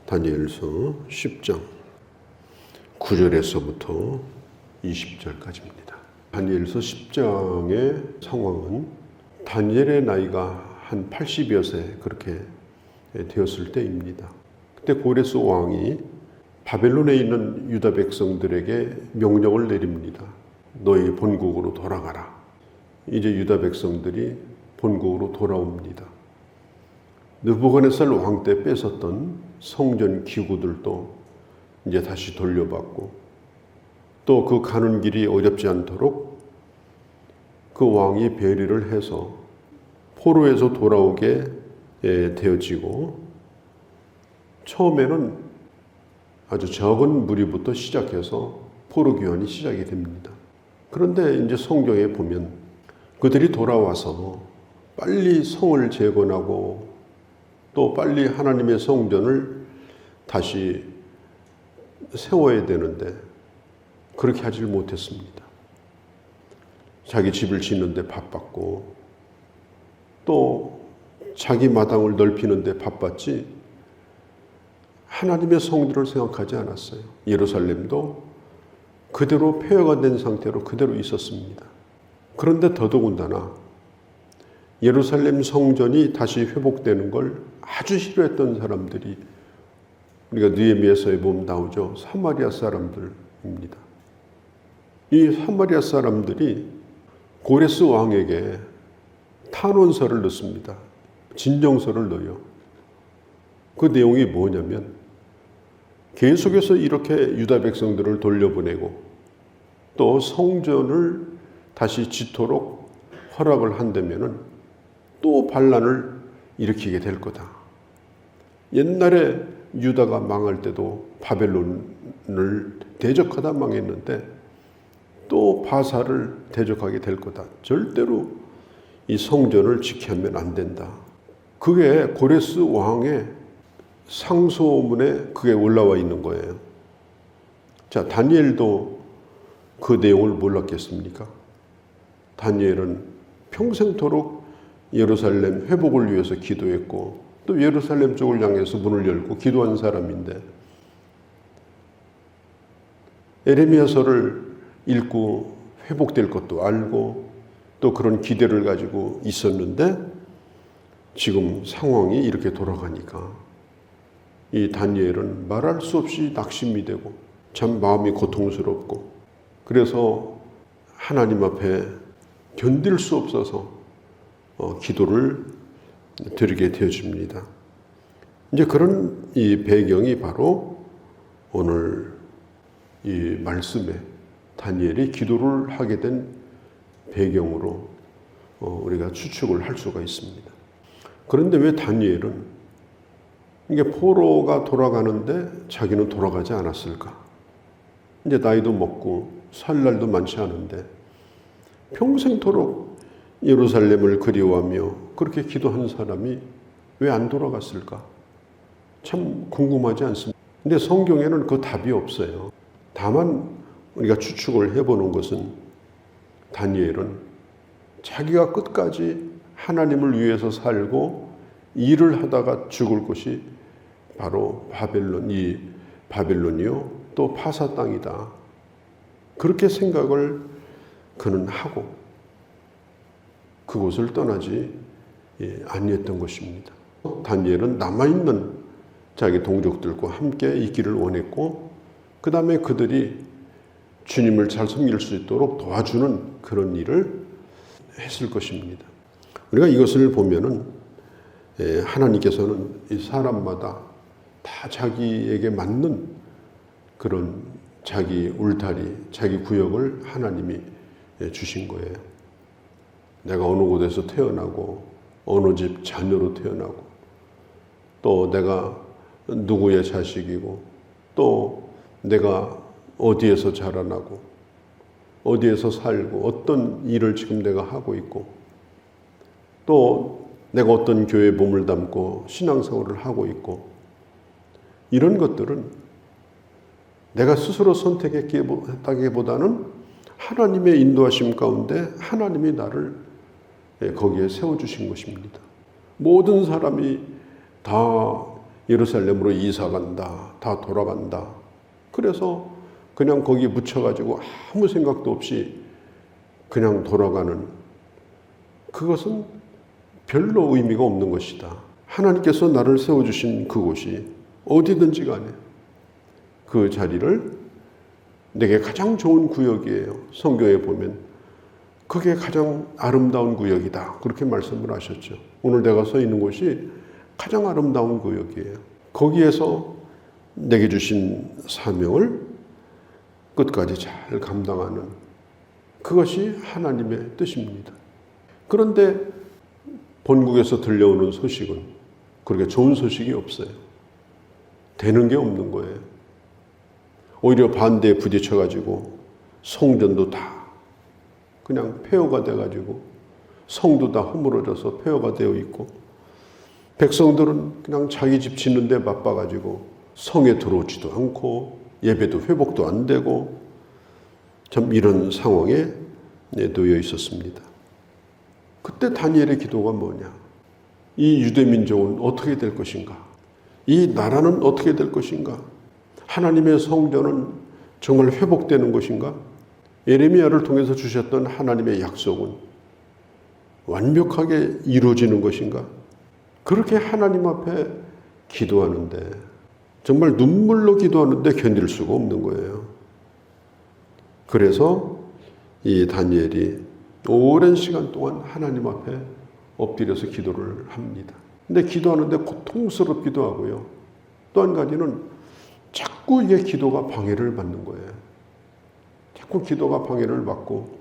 다니엘서 10장 9절에서부터 20절까지입니다. 다니엘서 10장의 상황은 다니엘의 나이가 한 80여 세 그렇게 되었을 때입니다. 그때 고레스 왕이 바벨론에 있는 유다 백성들에게 명령을 내립니다. 너희 본국으로 돌아가라. 이제 유다 백성들이 본국으로 돌아옵니다. 느부갓네살 왕 때 뺏었던 성전 기구들도 이제 다시 돌려받고, 또 그 가는 길이 어렵지 않도록 그 왕이 배려를 해서 포로에서 돌아오게 되어지고, 처음에는 아주 적은 무리부터 시작해서 포로 귀환이 시작이 됩니다. 그런데 이제 성경에 보면 그들이 돌아와서 빨리 성을 재건하고 또 빨리 하나님의 성전을 다시 세워야 되는데 그렇게 하질 못했습니다. 자기 집을 짓는데 바빴고 또 자기 마당을 넓히는데 바빴지 하나님의 성전을 생각하지 않았어요. 예루살렘도 그대로 폐허가 된 상태로 그대로 있었습니다. 그런데 더더군다나 예루살렘 성전이 다시 회복되는 걸 아주 싫어했던 사람들이, 우리가 느헤미야서에 보면 나오죠. 사마리아 사람들입니다. 이 사마리아 사람들이 고레스 왕에게 탄원서를 넣습니다. 진정서를 넣어요. 그 내용이 뭐냐면 계속해서 이렇게 유다 백성들을 돌려보내고 또 성전을 다시 짓도록 허락을 한다면은 또 반란을 일으키게 될 거다. 옛날에 유다가 망할 때도 바벨론을 대적하다 망했는데 또 바사를 대적하게 될 거다. 절대로 이 성전을 지키면 안 된다. 그게 고레스 왕의 상소문에 그게 올라와 있는 거예요. 자, 다니엘도 그 내용을 몰랐겠습니까? 다니엘은 평생토록 예루살렘 회복을 위해서 기도했고 또 예루살렘 쪽을 향해서 문을 열고 기도한 사람인데, 에레미야서를 읽고 회복될 것도 알고 또 그런 기대를 가지고 있었는데 지금 상황이 이렇게 돌아가니까 이 다니엘은 말할 수 없이 낙심이 되고 참 마음이 고통스럽고, 그래서 하나님 앞에 견딜 수 없어서 기도를 드리게 되어집니다. 이제 그런 이 배경이 바로 오늘 이 말씀에 다니엘이 기도를 하게 된 배경으로 우리가 추측을 할 수가 있습니다. 그런데 왜 다니엘은 이게 포로가 돌아가는데 자기는 돌아가지 않았을까? 이제 나이도 먹고 살 날도 많지 않은데 평생토록 예루살렘을 그리워하며 그렇게 기도한 사람이 왜 안 돌아갔을까? 참 궁금하지 않습니까? 근데 성경에는 그 답이 없어요. 다만 우리가 추측을 해보는 것은 다니엘은 자기가 끝까지 하나님을 위해서 살고 일을 하다가 죽을 곳이 바로 바벨론이요 또 파사 땅이다. 그렇게 생각을 그는 하고 그곳을 떠나지 아니했던 것입니다. 다니엘은 남아있는 자기 동족들과 함께 있기를 원했고, 그 다음에 그들이 주님을 잘 섬길 수 있도록 도와주는 그런 일을 했을 것입니다. 우리가 이것을 보면은 하나님께서는 이 사람마다 다 자기에게 맞는 그런 자기 울타리, 자기 구역을 하나님이 주신 거예요. 내가 어느 곳에서 태어나고 어느 집 자녀로 태어나고 또 내가 누구의 자식이고 또 내가 어디에서 자라나고 어디에서 살고 어떤 일을 지금 내가 하고 있고 또 내가 어떤 교회에 몸을 담고 신앙생활을 하고 있고, 이런 것들은 내가 스스로 선택했다기보다는 하나님의 인도하심 가운데 하나님이 나를 거기에 세워주신 것입니다. 모든 사람이 다 예루살렘으로 이사 간다. 다 돌아간다. 그래서 그냥 거기에 묻혀가지고 아무 생각도 없이 그냥 돌아가는, 그것은 별로 의미가 없는 것이다. 하나님께서 나를 세워주신 그곳이 어디든지 간에 그 자리를 내게 가장 좋은 구역이에요. 성경에 보면 그게 가장 아름다운 구역이다. 그렇게 말씀을 하셨죠. 오늘 내가 서 있는 곳이 가장 아름다운 구역이에요. 거기에서 내게 주신 사명을 끝까지 잘 감당하는, 그것이 하나님의 뜻입니다. 그런데 본국에서 들려오는 소식은 그렇게 좋은 소식이 없어요. 되는 게 없는 거예요. 오히려 반대에 부딪혀가지고 성전도 다 그냥 폐허가 돼가지고 성도 다 허물어져서 폐허가 되어 있고, 백성들은 그냥 자기 집 짓는 데 바빠가지고 성에 들어오지도 않고 예배도 회복도 안 되고, 참 이런 상황에 놓여 있었습니다. 그때 다니엘의 기도가 뭐냐? 이 유대 민족은 어떻게 될 것인가? 이 나라는 어떻게 될 것인가? 하나님의 성전은 정말 회복되는 것인가? 예레미야를 통해서 주셨던 하나님의 약속은 완벽하게 이루어지는 것인가? 그렇게 하나님 앞에 기도하는데, 정말 눈물로 기도하는데 견딜 수가 없는 거예요. 그래서 이 다니엘이 오랜 시간 동안 하나님 앞에 엎드려서 기도를 합니다. 근데 기도하는데 고통스럽기도 하고요. 또 한 가지는 자꾸 이게 기도가 방해를 받는 거예요. 자꾸 기도가 방해를 받고,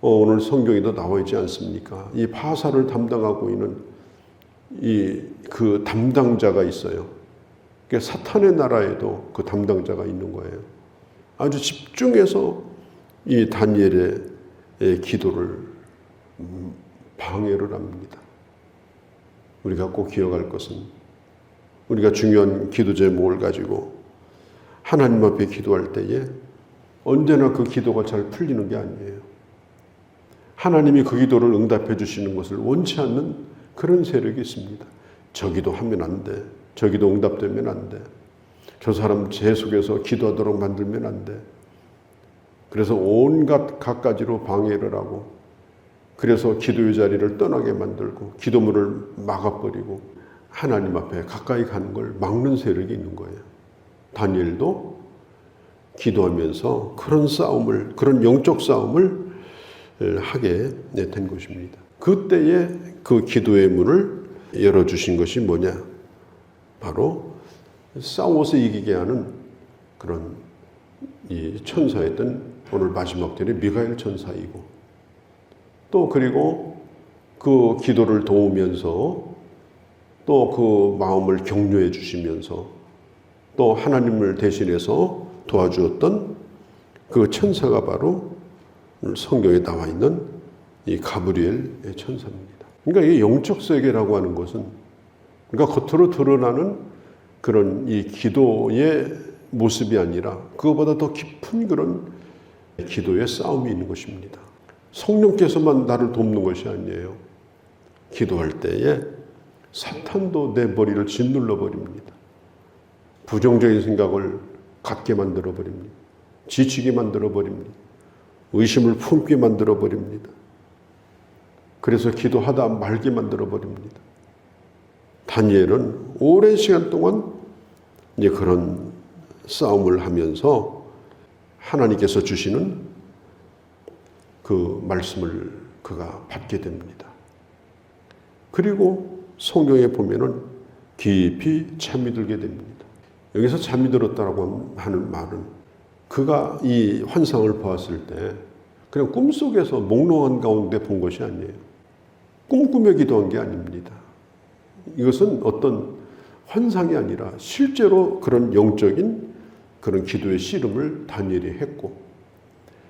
오늘 성경에도 나와 있지 않습니까? 이 파사를 담당하고 있는 그 담당자가 있어요. 그러니까 사탄의 나라에도 그 담당자가 있는 거예요. 아주 집중해서 이 다니엘의 기도를 방해를 합니다. 우리가 꼭 기억할 것은, 우리가 중요한 기도 제목을 가지고 하나님 앞에 기도할 때에 언제나 그 기도가 잘 풀리는 게 아니에요. 하나님이 그 기도를 응답해 주시는 것을 원치 않는 그런 세력이 있습니다. 저 기도 하면 안 돼. 저 기도 응답되면 안 돼. 저 사람 제 속에서 기도하도록 만들면 안 돼. 그래서 온갖 갖가지로 방해를 하고, 그래서 기도의 자리를 떠나게 만들고 기도문을 막아버리고 하나님 앞에 가까이 가는 걸 막는 세력이 있는 거예요. 다니엘도 기도하면서 그런 싸움을, 그런 영적 싸움을 하게 된 것입니다. 그때에 그 기도의 문을 열어주신 것이 뭐냐? 바로 싸워서 이기게 하는 그런 이 천사였던 오늘 마지막 절의 미가엘 천사이고, 또 그리고 그 기도를 도우면서 또 그 마음을 격려해 주시면서 또 하나님을 대신해서 도와주었던 그 천사가 바로 성경에 나와 있는 이 가브리엘의 천사입니다. 그러니까 이 영적 세계라고 하는 것은, 그러니까 겉으로 드러나는 그런 이 기도의 모습이 아니라 그거보다 더 깊은 그런 기도의 싸움이 있는 것입니다. 성령께서만 나를 돕는 것이 아니에요. 기도할 때에 사탄도 내 머리를 짓눌러 버립니다. 부정적인 생각을 갖게 만들어 버립니다. 지치게 만들어 버립니다. 의심을 품게 만들어 버립니다. 그래서 기도하다 말게 만들어 버립니다. 다니엘은 오랜 시간 동안 이제 그런 싸움을 하면서 하나님께서 주시는 그 말씀을 그가 받게 됩니다. 그리고 성경에 보면은 깊이 잠이 들게 됩니다. 여기서 잠이 들었다라고 하는 말은 그가 이 환상을 보았을 때 그냥 꿈속에서 몽롱한 가운데 본 것이 아니에요. 꿈꾸며 기도한 게 아닙니다. 이것은 어떤 환상이 아니라 실제로 그런 영적인 그런 기도의 씨름을 다니엘이 했고,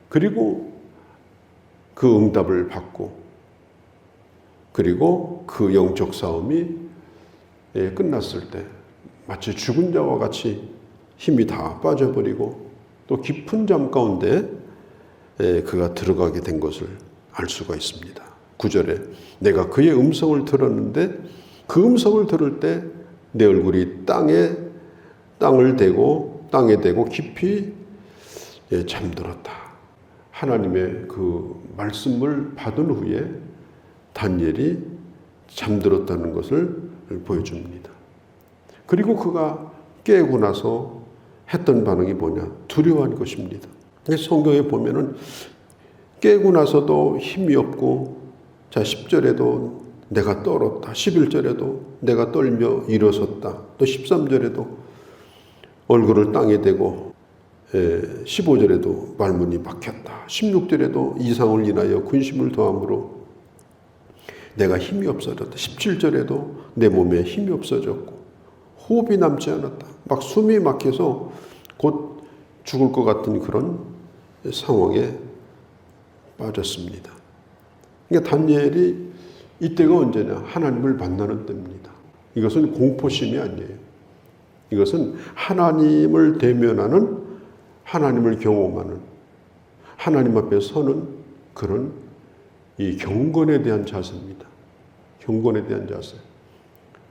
그리고 그 응답을 받고, 그리고 그 영적 싸움이 끝났을 때 마치 죽은 자와 같이 힘이 다 빠져버리고 또 깊은 잠 가운데 그가 들어가게 된 것을 알 수가 있습니다. 9절에 내가 그의 음성을 들었는데 그 음성을 들을 때 내 얼굴이 땅에 대고 깊이 잠들었다. 하나님의 그 말씀을 받은 후에 다니엘이 잠들었다는 것을 보여줍니다. 그리고 그가 깨고 나서 했던 반응이 뭐냐? 두려워한 것입니다. 성경에 보면은 깨고 나서도 힘이 없고, 자 10절에도 내가 떨었다. 11절에도 내가 떨며 일어섰다. 또 13절에도 얼굴을 땅에 대고, 15절에도 말문이 막혔다. 16절에도 이상을 인하여 근심을 더함으로 내가 힘이 없어졌다. 17절에도 내 몸에 힘이 없어졌고 호흡이 남지 않았다. 막 숨이 막혀서 곧 죽을 것 같은 그런 상황에 빠졌습니다. 그러니까 다니엘이 이때가 언제냐? 하나님을 만나는 때입니다. 이것은 공포심이 아니에요. 이것은 하나님을 대면하는, 하나님을 경험하는, 하나님 앞에 서는 그런 이 경건에 대한 자세입니다. 경건에 대한 자세.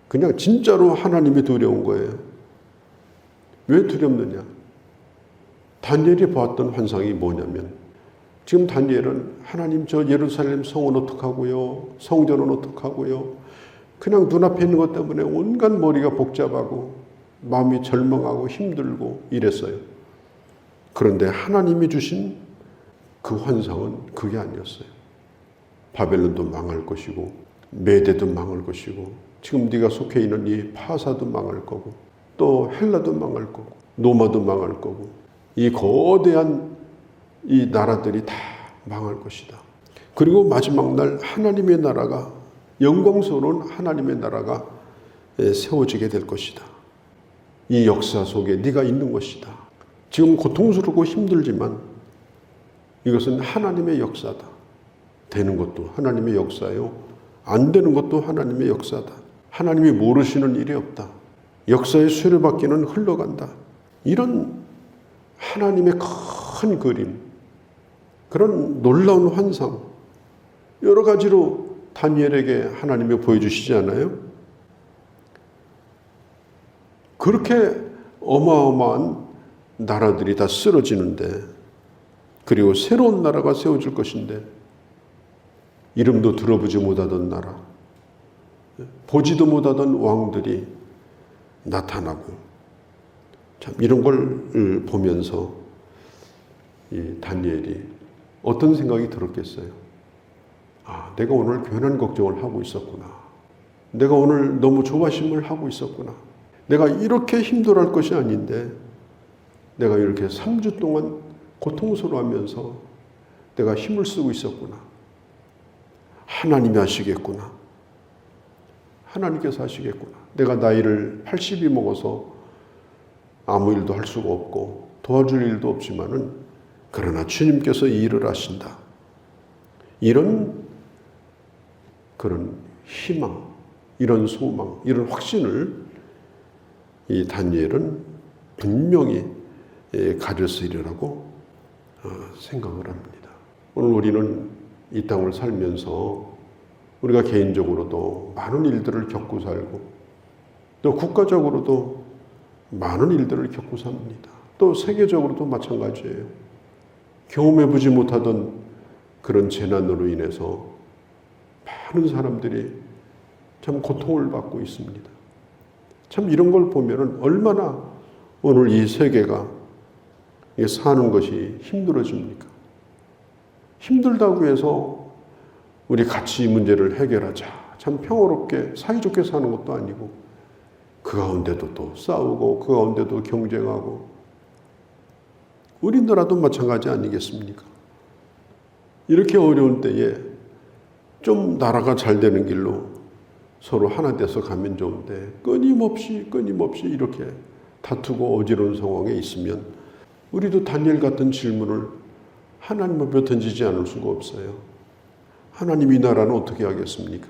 그냥 진짜로 하나님이 두려운 거예요. 왜 두렵느냐? 다니엘이 보았던 환상이 뭐냐면, 지금 다니엘은 하나님 저 예루살렘 성은 어떡하고요? 성전은 어떡하고요? 그냥 눈앞에 있는 것 때문에 온갖 머리가 복잡하고 마음이 절망하고 힘들고 이랬어요. 그런데 하나님이 주신 그 환상은 그게 아니었어요. 바벨론도 망할 것이고 메대도 망할 것이고 지금 네가 속해 있는 이 파사도 망할 거고 또 헬라도 망할 거고 로마도 망할 거고 이 거대한 이 나라들이 다 망할 것이다. 그리고 마지막 날 하나님의 나라가, 영광스러운 하나님의 나라가 세워지게 될 것이다. 이 역사 속에 네가 있는 것이다. 지금 고통스럽고 힘들지만 이것은 하나님의 역사다. 되는 것도 하나님의 역사요. 안 되는 것도 하나님의 역사다. 하나님이 모르시는 일이 없다. 역사의 수레바퀴는 흘러간다. 이런 하나님의 큰 그림, 그런 놀라운 환상, 여러 가지로 다니엘에게 하나님이 보여주시지 않아요? 그렇게 어마어마한 나라들이 다 쓰러지는데, 그리고 새로운 나라가 세워질 것인데, 이름도 들어보지 못하던 나라, 보지도 못하던 왕들이 나타나고, 참 이런 걸 보면서 이 다니엘이 어떤 생각이 들었겠어요? 아, 내가 오늘 괜한 걱정을 하고 있었구나. 내가 오늘 너무 조바심을 하고 있었구나. 내가 이렇게 힘들어할 것이 아닌데 내가 이렇게 3주 동안 고통스러워하면서 내가 힘을 쓰고 있었구나. 하나님이 하시겠구나. 하나님께서 하시겠구나. 내가 나이를 80이 먹어서 아무 일도 할 수가 없고 도와줄 일도 없지만은 그러나 주님께서 이 일을 하신다. 이런 그런 희망, 이런 소망, 이런 확신을 이 다니엘은 분명히 가졌으리라고 생각을 합니다. 오늘 우리는 이 땅을 살면서 우리가 개인적으로도 많은 일들을 겪고 살고 또 국가적으로도 많은 일들을 겪고 삽니다. 또 세계적으로도 마찬가지예요. 경험해보지 못하던 그런 재난으로 인해서 많은 사람들이 참 고통을 받고 있습니다. 참 이런 걸 보면은 얼마나 오늘 이 세계가 사는 것이 힘들어집니까? 힘들다고 해서 우리 같이 이 문제를 해결하자. 참 평화롭게 사이좋게 사는 것도 아니고 그 가운데도 또 싸우고 그 가운데도 경쟁하고 우리나라도 마찬가지 아니겠습니까? 이렇게 어려운 때에 좀 나라가 잘 되는 길로 서로 하나 돼서 가면 좋은데 끊임없이 이렇게 다투고 어지러운 상황에 있으면 우리도 다니엘 같은 질문을 하나님 앞에 던지지 않을 수가 없어요. 하나님 이 나라는 어떻게 하겠습니까?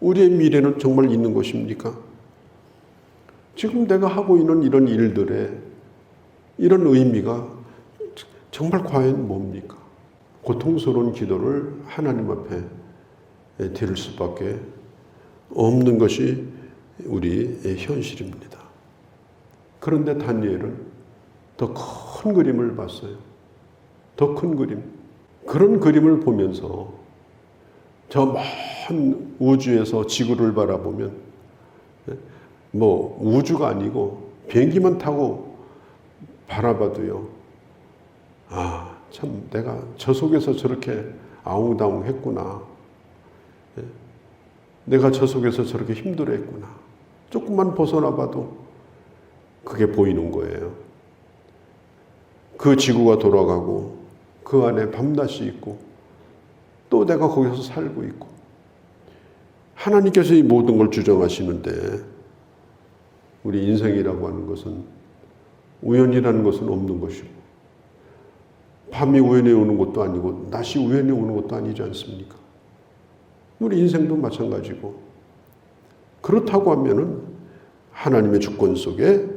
우리의 미래는 정말 있는 것입니까? 지금 내가 하고 있는 이런 일들에 이런 의미가 정말 과연 뭡니까? 고통스러운 기도를 하나님 앞에 드릴 수밖에 없는 것이 우리의 현실입니다. 그런데 다니엘은 더 큰 그림을 봤어요. 더 큰 그림. 그런 그림을 보면서 저 먼 우주에서 지구를 바라보면 뭐 우주가 아니고 비행기만 타고 바라봐도요. 아, 참 내가 저 속에서 저렇게 아웅다웅했구나. 내가 저 속에서 저렇게 힘들어했구나. 조금만 벗어나 봐도 그게 보이는 거예요. 그 지구가 돌아가고 그 안에 밤낮이 있고 또 내가 거기서 살고 있고 하나님께서 이 모든 걸 주정하시는데 우리 인생이라고 하는 것은 우연이라는 것은 없는 것이고 밤이 우연히 오는 것도 아니고 낮이 우연히 오는 것도 아니지 않습니까? 우리 인생도 마찬가지고 그렇다고 하면은 하나님의 주권 속에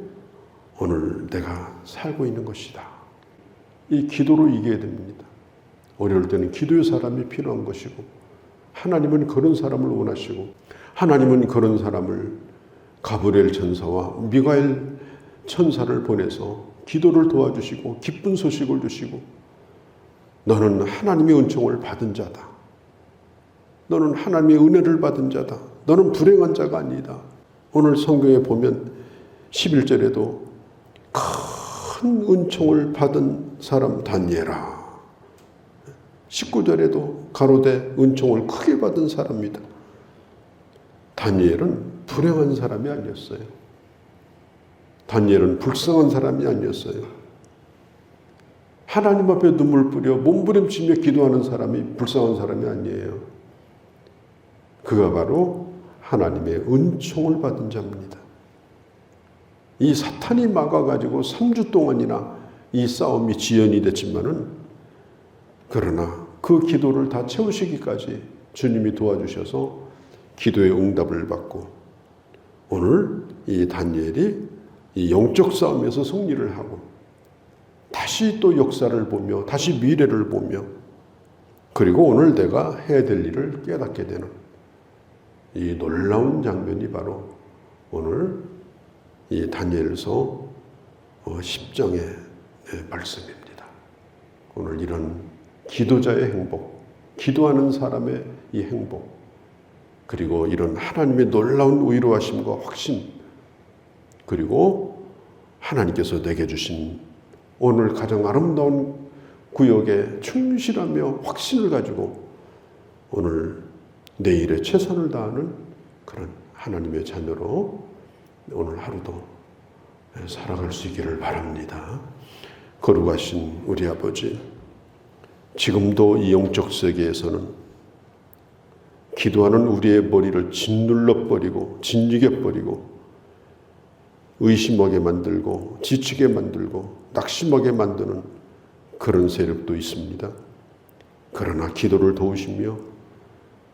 오늘 내가 살고 있는 것이다. 이 기도로 이겨야 됩니다. 어려울 때는 기도의 사람이 필요한 것이고 하나님은 그런 사람을 원하시고 하나님은 그런 사람을 가브리엘 천사와 미가엘 천사를 보내서 기도를 도와주시고 기쁜 소식을 주시고 너는 하나님의 은총을 받은 자다. 너는 하나님의 은혜를 받은 자다. 너는 불행한 자가 아니다. 오늘 성경에 보면 11절에도 큰 은총을 받은 사람 다니엘아. 19절에도 가로되 은총을 크게 받은 사람이다. 다니엘은 불행한 사람이 아니었어요. 다니엘은 불쌍한 사람이 아니었어요. 하나님 앞에 눈물 뿌려 몸부림치며 기도하는 사람이 불쌍한 사람이 아니에요. 그가 바로 하나님의 은총을 받은 자입니다. 이 사탄이 막아가지고 3주 동안이나 이 싸움이 지연이 됐지만은 그러나 그 기도를 다 채우시기까지 주님이 도와주셔서 기도의 응답을 받고 오늘 이 다니엘이 이 영적 싸움에서 승리를 하고 다시 또 역사를 보며 다시 미래를 보며 그리고 오늘 내가 해야 될 일을 깨닫게 되는 이 놀라운 장면이 바로 오늘 이 다니엘서 10장의 말씀입니다. 오늘 이런 기도자의 행복, 기도하는 사람의 이 행복, 그리고 이런 하나님의 놀라운 위로하심과 확신, 그리고 하나님께서 내게 주신 오늘 가장 아름다운 구역에 충실하며 확신을 가지고 오늘 내일에 최선을 다하는 그런 하나님의 자녀로 오늘 하루도 살아갈 수 있기를 바랍니다. 거룩하신 우리 아버지, 지금도 이 영적 세계에서는 기도하는 우리의 머리를 짓눌러 버리고 짓이겨 버리고 의심하게 만들고 지치게 만들고 낙심하게 만드는 그런 세력도 있습니다. 그러나 기도를 도우시며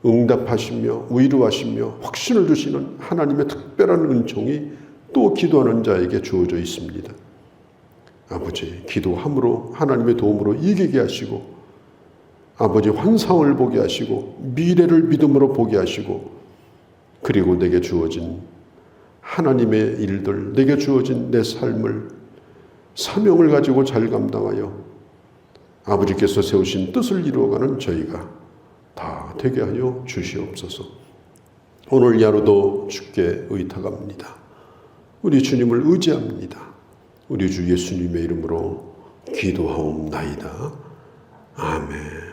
응답하시며 위로하시며 확신을 주시는 하나님의 특별한 은총이 또 기도하는 자에게 주어져 있습니다. 아버지, 기도함으로 하나님의 도움으로 이기게 하시고 아버지 환상을 보게 하시고 미래를 믿음으로 보게 하시고 그리고 내게 주어진 하나님의 일들, 내게 주어진 내 삶을 사명을 가지고 잘 감당하여 아버지께서 세우신 뜻을 이루어가는 저희가 다 되게 하여 주시옵소서. 오늘 하루도 주께 의탁합니다. 우리 주님을 의지합니다. 우리 주 예수님의 이름으로 기도하옵나이다. 아멘.